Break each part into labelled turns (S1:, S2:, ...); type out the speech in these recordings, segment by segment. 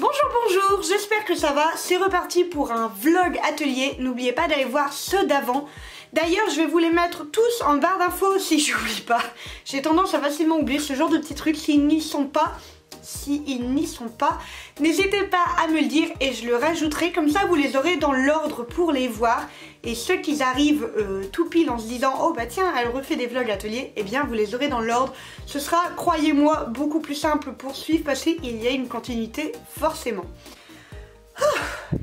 S1: Bonjour, j'espère que ça va, c'est reparti pour un vlog atelier, n'oubliez pas d'aller voir ceux d'avant. D'ailleurs je vais vous les mettre tous en barre d'infos si j'oublie pas. J'ai tendance à facilement oublier ce genre de petits trucs s'ils n'y sont pas. N'hésitez pas à me le dire et je le rajouterai, comme ça vous les aurez dans l'ordre pour les voir. Et ceux qui arrivent tout pile en se disant oh bah tiens elle refait des vlogs ateliers, eh bien vous les aurez dans l'ordre. Ce sera, croyez-moi, beaucoup plus simple pour suivre parce qu'il y a une continuité forcément.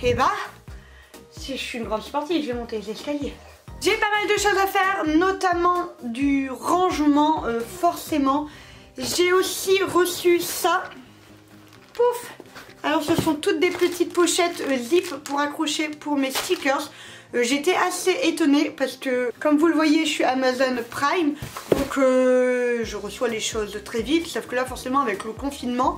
S1: Et bah, si je suis une grande sportive, je vais monter les escaliers. J'ai pas mal de choses à faire, notamment du rangement forcément. J'ai aussi reçu ça. Pouf! Alors ce sont toutes des petites pochettes zip pour accrocher pour mes stickers. J'étais assez étonnée parce que comme vous le voyez je suis Amazon Prime. Donc je reçois les choses très vite. Sauf que là forcément avec le confinement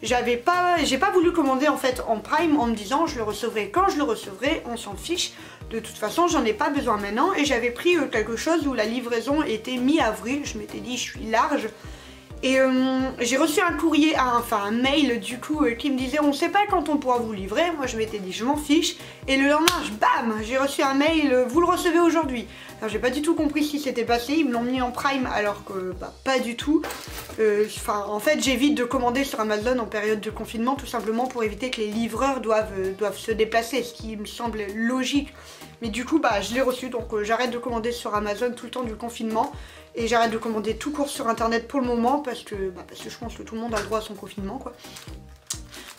S1: j'ai pas voulu commander en fait en Prime en me disant je le recevrai quand je le recevrai, on s'en fiche. De toute façon j'en ai pas besoin maintenant. Et j'avais pris quelque chose où la livraison était mi-avril. Je m'étais dit je suis large. Et j'ai reçu un courrier, un mail du coup qui me disait on sait pas quand on pourra vous livrer. Moi je m'étais dit je m'en fiche. Et le lendemain bam, j'ai reçu un mail, vous le recevez aujourd'hui. Alors j'ai pas du tout compris ce qui s'était passé, ils me l'ont mis en Prime alors que bah, pas du tout. En fait j'évite de commander sur Amazon en période de confinement tout simplement pour éviter que les livreurs doivent se déplacer, ce qui me semble logique. Mais du coup bah je l'ai reçu, donc j'arrête de commander sur Amazon tout le temps du confinement. Et j'arrête de commander tout court sur internet pour le moment parce que je pense que tout le monde a le droit à son confinement quoi.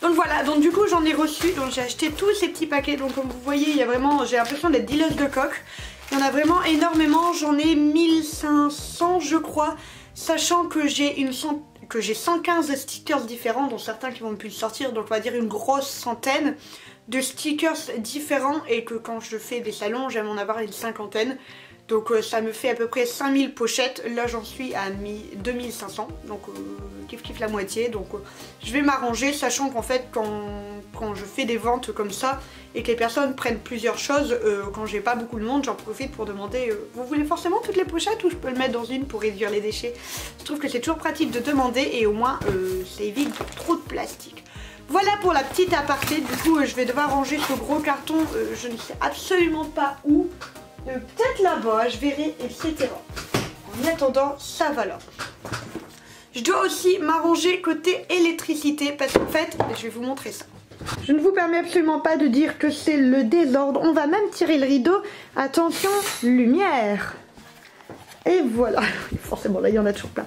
S1: Donc voilà, donc du coup j'en ai reçu, donc j'ai acheté tous ces petits paquets. Donc comme vous voyez il y a vraiment, j'ai l'impression d'être dealeuse de coque. Il y en a vraiment énormément, j'en ai 1500 je crois. Sachant que j'ai 115 stickers différents, dont certains qui vont plus sortir, donc on va dire une grosse centaine de stickers différents. Et que quand je fais des salons j'aime en avoir une cinquantaine. Donc ça me fait à peu près 5000 pochettes. Là j'en suis à 2500. Donc kiff la moitié. Donc je vais m'arranger, sachant qu'en fait quand je fais des ventes comme ça et que les personnes prennent plusieurs choses, quand j'ai pas beaucoup de monde, j'en profite pour demander vous voulez forcément toutes les pochettes ou je peux le mettre dans une pour réduire les déchets. Je trouve que c'est toujours pratique de demander et au moins ça évite trop de plastique. Voilà pour la petite aparté. Du coup je vais devoir ranger ce gros carton, je ne sais absolument pas où. Peut-être là-bas, je verrai, etc. En attendant, ça va là. Je dois aussi m'arranger côté électricité parce qu'en fait, je vais vous montrer ça. Je ne vous permets absolument pas de dire que c'est le désordre. On va même tirer le rideau. Attention, lumière. Et voilà. Forcément, là, il y en a toujours plein.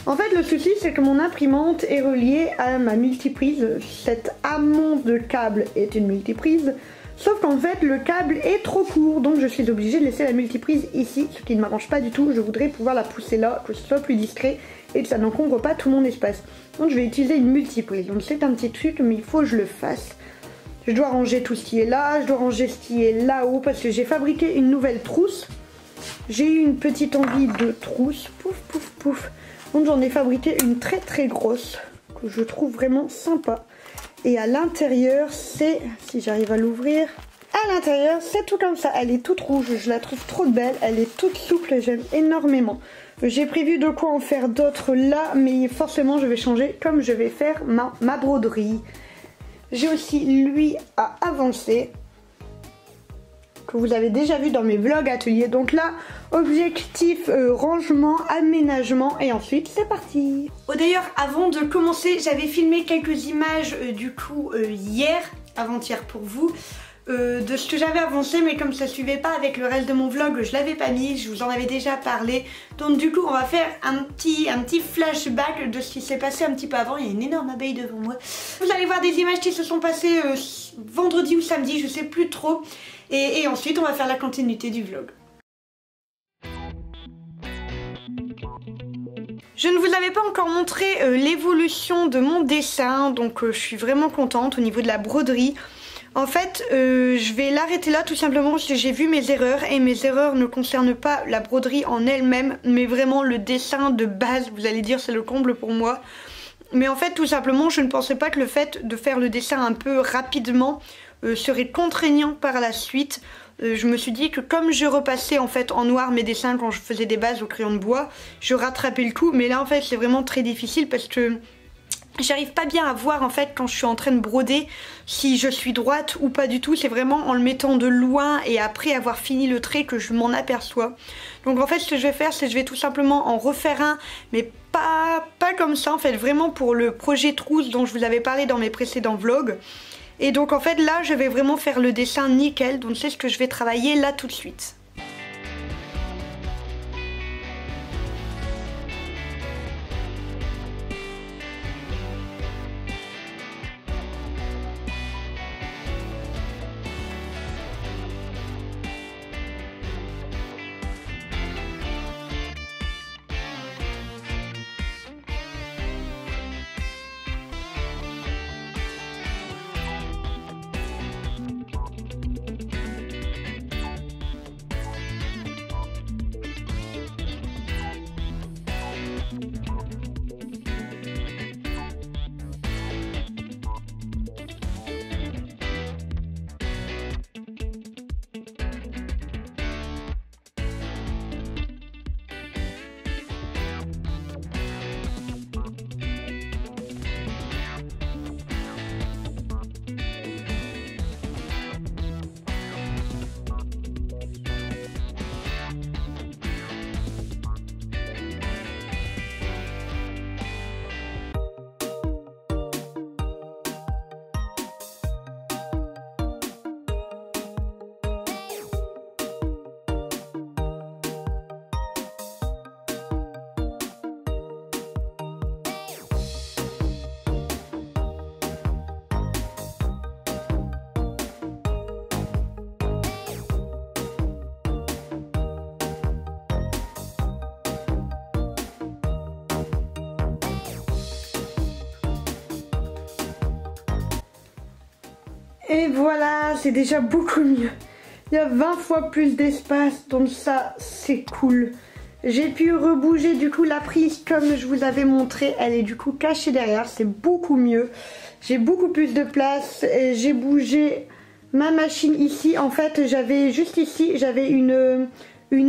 S1: En fait, le souci, c'est que mon imprimante est reliée à ma multiprise. Cet amont de câble est une multiprise. Sauf qu'en fait le câble est trop court, donc je suis obligée de laisser la multiprise ici, ce qui ne m'arrange pas du tout. Je voudrais pouvoir la pousser là, que ce soit plus discret et que ça n'encombre pas tout mon espace. Donc je vais utiliser une multiprise, donc c'est un petit truc mais il faut que je le fasse. Je dois ranger tout ce qui est là, je dois ranger ce qui est là-haut parce que j'ai fabriqué une nouvelle trousse. J'ai eu une petite envie de trousse, pouf pouf pouf. Donc j'en ai fabriqué une très très grosse, que je trouve vraiment sympa. Et à l'intérieur, c'est, si j'arrive à l'ouvrir, à l'intérieur, c'est tout comme ça. Elle est toute rouge, je la trouve trop belle. Elle est toute souple, j'aime énormément. J'ai prévu de quoi en faire d'autres là, mais forcément je vais changer comme je vais faire ma broderie. J'ai aussi lui à avancer, que vous avez déjà vu dans mes vlogs ateliers. Donc là, objectif rangement, aménagement et ensuite c'est parti. Oh d'ailleurs avant de commencer j'avais filmé quelques images du coup hier, avant-hier pour vous, de ce que j'avais avancé, mais comme ça suivait pas avec le reste de mon vlog je l'avais pas mis, je vous en avais déjà parlé. Donc du coup on va faire un petit flashback de ce qui s'est passé un petit peu avant. Il y a une énorme abeille devant moi. Vous allez voir des images qui se sont passées vendredi ou samedi, je sais plus trop. Et ensuite on va faire la continuité du vlog. Je ne vous avais pas encore montré l'évolution de mon dessin, donc je suis vraiment contente au niveau de la broderie. En fait, je vais l'arrêter là tout simplement parce que j'ai vu mes erreurs et mes erreurs ne concernent pas la broderie en elle-même, mais vraiment le dessin de base. Vous allez dire c'est le comble pour moi. Mais en fait tout simplement je ne pensais pas que le fait de faire le dessin un peu rapidement serait contraignant par la suite. Je me suis dit que comme je repassais en fait en noir mes dessins quand je faisais des bases au crayon de bois, je rattrapais le coup. Mais là en fait c'est vraiment très difficile parce que J'arrive pas bien à voir en fait quand je suis en train de broder si je suis droite ou pas du tout. C'est vraiment en le mettant de loin et après avoir fini le trait que je m'en aperçois. Donc en fait ce que je vais faire, c'est que je vais tout simplement en refaire un, mais pas comme ça en fait, vraiment pour le projet trousse dont je vous avais parlé dans mes précédents vlogs. Et donc en fait là je vais vraiment faire le dessin nickel, donc c'est ce que je vais travailler là tout de suite. Et voilà, c'est déjà beaucoup mieux. Il y a 20 fois plus d'espace, donc ça, c'est cool. J'ai pu rebouger du coup la prise comme je vous avais montré. Elle est du coup cachée derrière, c'est beaucoup mieux. J'ai beaucoup plus de place. J'ai bougé ma machine ici. En fait, j'avais juste ici, j'avais une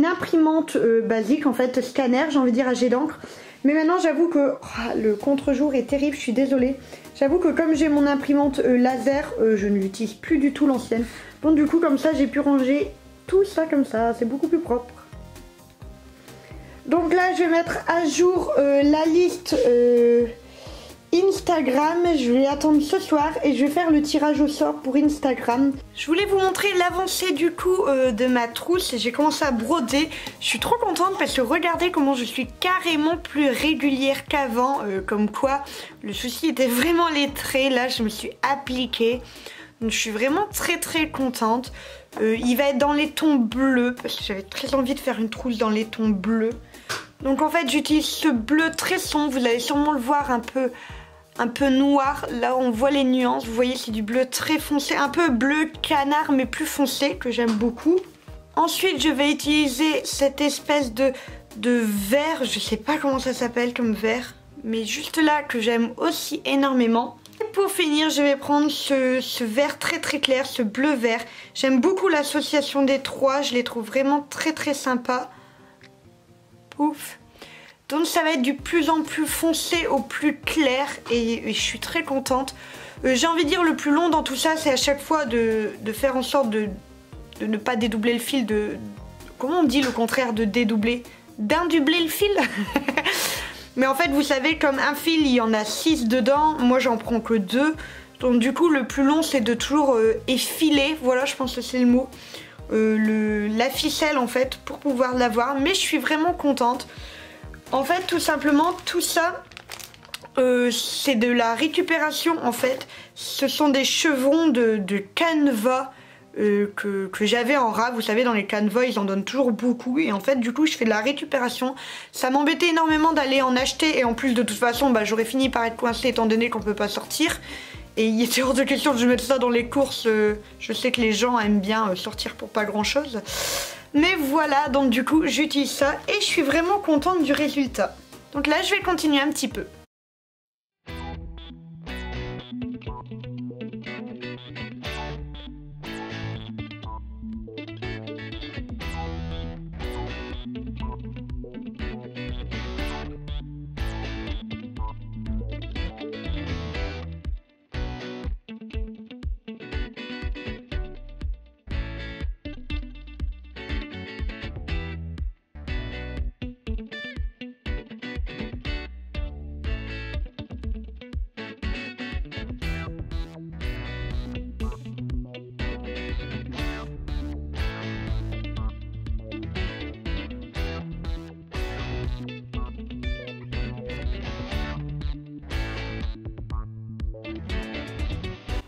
S1: imprimante basique, en fait, scanner, j'ai envie de dire à jet d'encre. Mais maintenant, j'avoue que le contre-jour est terrible, je suis désolée. J'avoue que comme j'ai mon imprimante laser, je ne l'utilise plus du tout l'ancienne. Donc du coup, comme ça, j'ai pu ranger tout ça comme ça. C'est beaucoup plus propre. Donc là, je vais mettre à jour la liste Instagram. Je vais attendre ce soir et je vais faire le tirage au sort pour Instagram. Je voulais vous montrer l'avancée du coup de ma trousse. J'ai commencé à broder. Je suis trop contente parce que regardez comment je suis carrément plus régulière qu'avant. Comme quoi, le souci était vraiment les traits. Là, je me suis appliquée. Donc je suis vraiment très contente. Il va être dans les tons bleus parce que j'avais très envie de faire une trousse dans les tons bleus. Donc en fait, j'utilise ce bleu très sombre. Vous allez sûrement le voir un peu noir. Là on voit les nuances, vous voyez c'est du bleu très foncé, un peu bleu canard mais plus foncé, que j'aime beaucoup. Ensuite je vais utiliser cette espèce de vert, je sais pas comment ça s'appelle comme vert, mais juste là que j'aime aussi énormément. Et pour finir je vais prendre ce vert très clair, ce bleu vert. J'aime beaucoup l'association des trois, je les trouve vraiment très sympas. Pouf. Donc ça va être du plus en plus foncé au plus clair et je suis très contente. J'ai envie de dire le plus long dans tout ça, c'est à chaque fois de faire en sorte de ne pas dédoubler le fil, comment on dit le contraire de dédoubler? D'indubler le fil. Mais en fait vous savez comme un fil il y en a 6 dedans, moi j'en prends que 2. Donc du coup le plus long c'est de toujours effiler, voilà je pense que c'est le mot. La ficelle en fait pour pouvoir l'avoir, mais je suis vraiment contente. En fait tout simplement tout ça c'est de la récupération en fait. Ce sont des chevrons de canevas que j'avais en ras. Vous savez dans les canevas ils en donnent toujours beaucoup et en fait du coup je fais de la récupération. Ça m'embêtait énormément d'aller en acheter et en plus de toute façon bah, j'aurais fini par être coincée étant donné qu'on peut pas sortir. Et il était hors de question que je mette ça dans les courses. Je sais que les gens aiment bien sortir pour pas grand chose. Mais voilà, donc du coup j'utilise ça et je suis vraiment contente du résultat. Donc là je vais continuer un petit peu.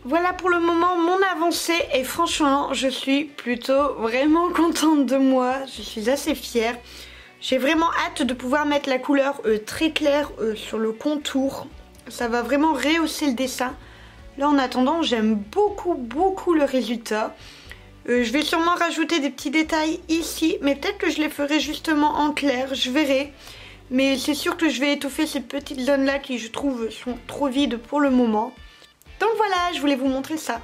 S1: Voilà pour le moment mon avancée et franchement je suis plutôt vraiment contente de moi, je suis assez fière. J'ai vraiment hâte de pouvoir mettre la couleur très claire sur le contour, ça va vraiment rehausser le dessin. Là en attendant j'aime beaucoup le résultat. Je vais sûrement rajouter des petits détails ici, mais peut-être que je les ferai justement en clair, je verrai. Mais c'est sûr que je vais étoffer ces petites zones là qui je trouve sont trop vides pour le moment. Donc voilà, je voulais vous montrer ça.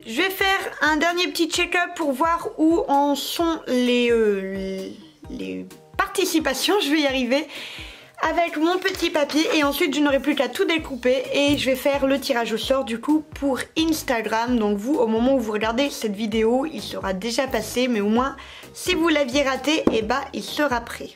S1: Je vais faire un dernier petit check-up pour voir où en sont les participations, je vais y arriver, avec mon petit papier et ensuite je n'aurai plus qu'à tout découper et je vais faire le tirage au sort du coup pour Instagram. Donc vous, au moment où vous regardez cette vidéo, il sera déjà passé, mais au moins si vous l'aviez raté, et bah il sera prêt.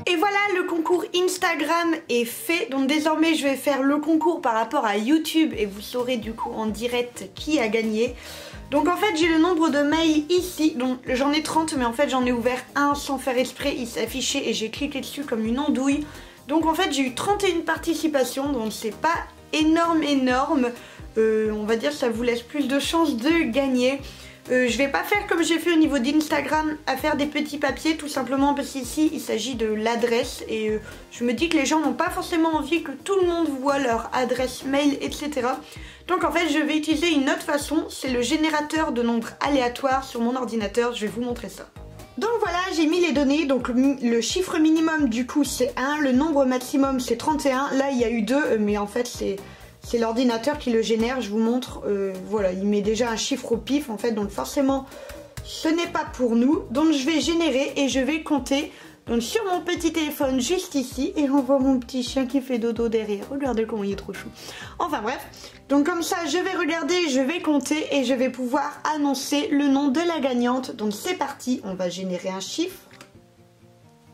S1: Et voilà, le concours Instagram est fait, donc désormais je vais faire le concours par rapport à YouTube et vous saurez du coup en direct qui a gagné. Donc en fait j'ai le nombre de mails ici, donc j'en ai 30 mais en fait j'en ai ouvert un sans faire exprès, il s'affichait et j'ai cliqué dessus comme une andouille. Donc en fait j'ai eu 31 participations, donc c'est pas énorme, on va dire ça vous laisse plus de chances de gagner. Je vais pas faire comme j'ai fait au niveau d'Instagram, à faire des petits papiers, tout simplement parce qu'ici il s'agit de l'adresse et je me dis que les gens n'ont pas forcément envie que tout le monde voit leur adresse mail, etc. Donc en fait je vais utiliser une autre façon, c'est le générateur de nombres aléatoires sur mon ordinateur, je vais vous montrer ça. Donc voilà, j'ai mis les données, donc le chiffre minimum du coup c'est 1, le nombre maximum c'est 31, là il y a eu 2, mais en fait c'est l'ordinateur qui le génère, je vous montre, voilà, il met déjà un chiffre au pif en fait, donc forcément ce n'est pas pour nous. Donc je vais générer et je vais compter, donc sur mon petit téléphone juste ici, et on voit mon petit chien qui fait dodo derrière, regardez comment il est trop chou. Enfin bref, donc comme ça je vais regarder, je vais compter et je vais pouvoir annoncer le nom de la gagnante. Donc c'est parti, on va générer un chiffre,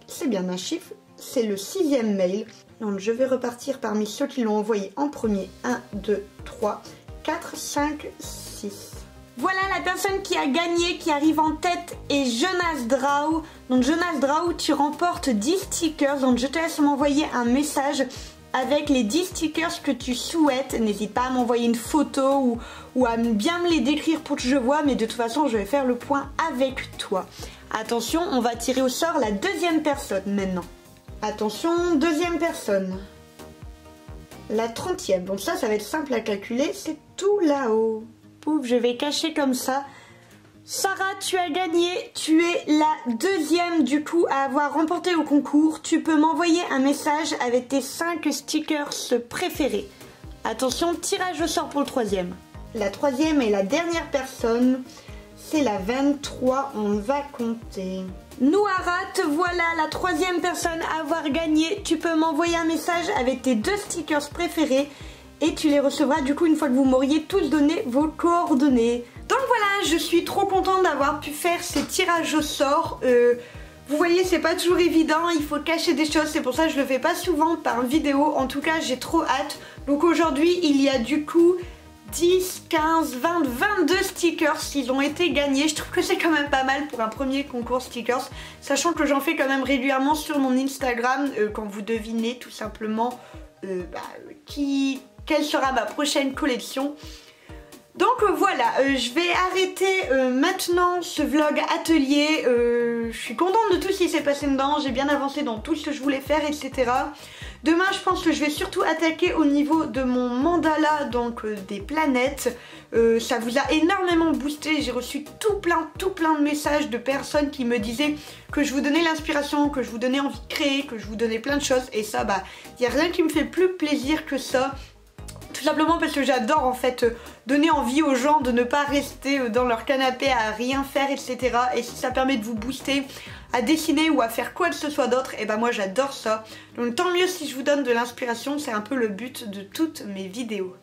S1: c'est bien un chiffre, c'est le 6e mail. Donc je vais repartir parmi ceux qui l'ont envoyé en premier. 1, 2, 3, 4, 5, 6. Voilà la personne qui a gagné, qui arrive en tête est Jonas Drau. Donc Jonas Drau, tu remportes 10 stickers. Donc je te laisse m'envoyer un message avec les 10 stickers que tu souhaites. N'hésite pas à m'envoyer une photo ou à bien me les décrire pour que je vois. Mais de toute façon je vais faire le point avec toi. Attention, on va tirer au sort la deuxième personne maintenant. Attention, deuxième personne. La 30e. Donc ça va être simple à calculer. C'est tout là-haut. Pouf, je vais cacher comme ça. Sarah, tu as gagné. Tu es la deuxième du coup à avoir remporté au concours. Tu peux m'envoyer un message avec tes 5 stickers préférés. Attention, tirage au sort pour le 3e. La 3e et la dernière personne, c'est la 23. On va compter. Nouarat, voilà la 3e personne à avoir gagné. Tu peux m'envoyer un message avec tes 2 stickers préférés et tu les recevras du coup une fois que vous m'auriez tous donné vos coordonnées. Donc voilà, je suis trop contente d'avoir pu faire ces tirages au sort. Vous voyez, c'est pas toujours évident, il faut cacher des choses, c'est pour ça que je le fais pas souvent par vidéo. En tout cas, j'ai trop hâte. Donc aujourd'hui, il y a du coup 10, 15, 20, 22 stickers qui ont été gagnés. Je trouve que c'est quand même pas mal pour un premier concours stickers, sachant que j'en fais quand même régulièrement sur mon Instagram quand vous devinez tout simplement quelle sera ma prochaine collection. Donc voilà, je vais arrêter maintenant ce vlog atelier. Je suis contente de tout ce qui s'est passé dedans, j'ai bien avancé dans tout ce que je voulais faire, etc. Demain je pense que je vais surtout attaquer au niveau de mon mandala, donc des planètes. Ça vous a énormément boosté, j'ai reçu tout plein de messages de personnes qui me disaient que je vous donnais l'inspiration, que je vous donnais envie de créer, que je vous donnais plein de choses. Et ça, il n'y a rien qui me fait plus plaisir que ça. Tout simplement parce que j'adore en fait donner envie aux gens de ne pas rester dans leur canapé à rien faire, etc. Et si ça permet de vous booster à dessiner ou à faire quoi que ce soit d'autre, et moi j'adore ça. Donc tant mieux si je vous donne de l'inspiration, c'est un peu le but de toutes mes vidéos.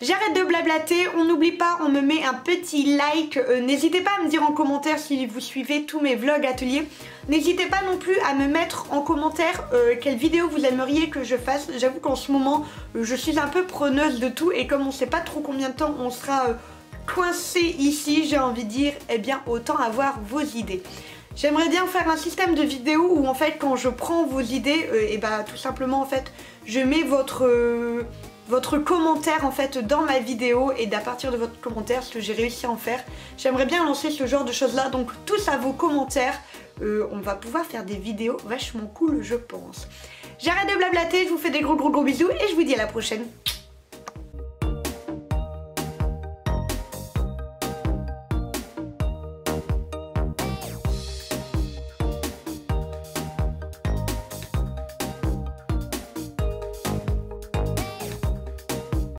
S1: J'arrête de blablater, on n'oublie pas, on me met un petit like, n'hésitez pas à me dire en commentaire si vous suivez tous mes vlogs ateliers. N'hésitez pas non plus à me mettre en commentaire quelle vidéo vous aimeriez que je fasse. J'avoue qu'en ce moment, je suis un peu preneuse de tout et comme on sait pas trop combien de temps on sera coincé ici, j'ai envie de dire, eh bien autant avoir vos idées. J'aimerais bien faire un système de vidéo où en fait quand je prends vos idées, et bah tout simplement en fait je mets votre commentaire en fait dans ma vidéo et d'à partir de votre commentaire ce que j'ai réussi à en faire. J'aimerais bien lancer ce genre de choses là, donc tous à vos commentaires, on va pouvoir faire des vidéos vachement cool je pense. J'arrête de blablater, je vous fais des gros bisous et je vous dis à la prochaine.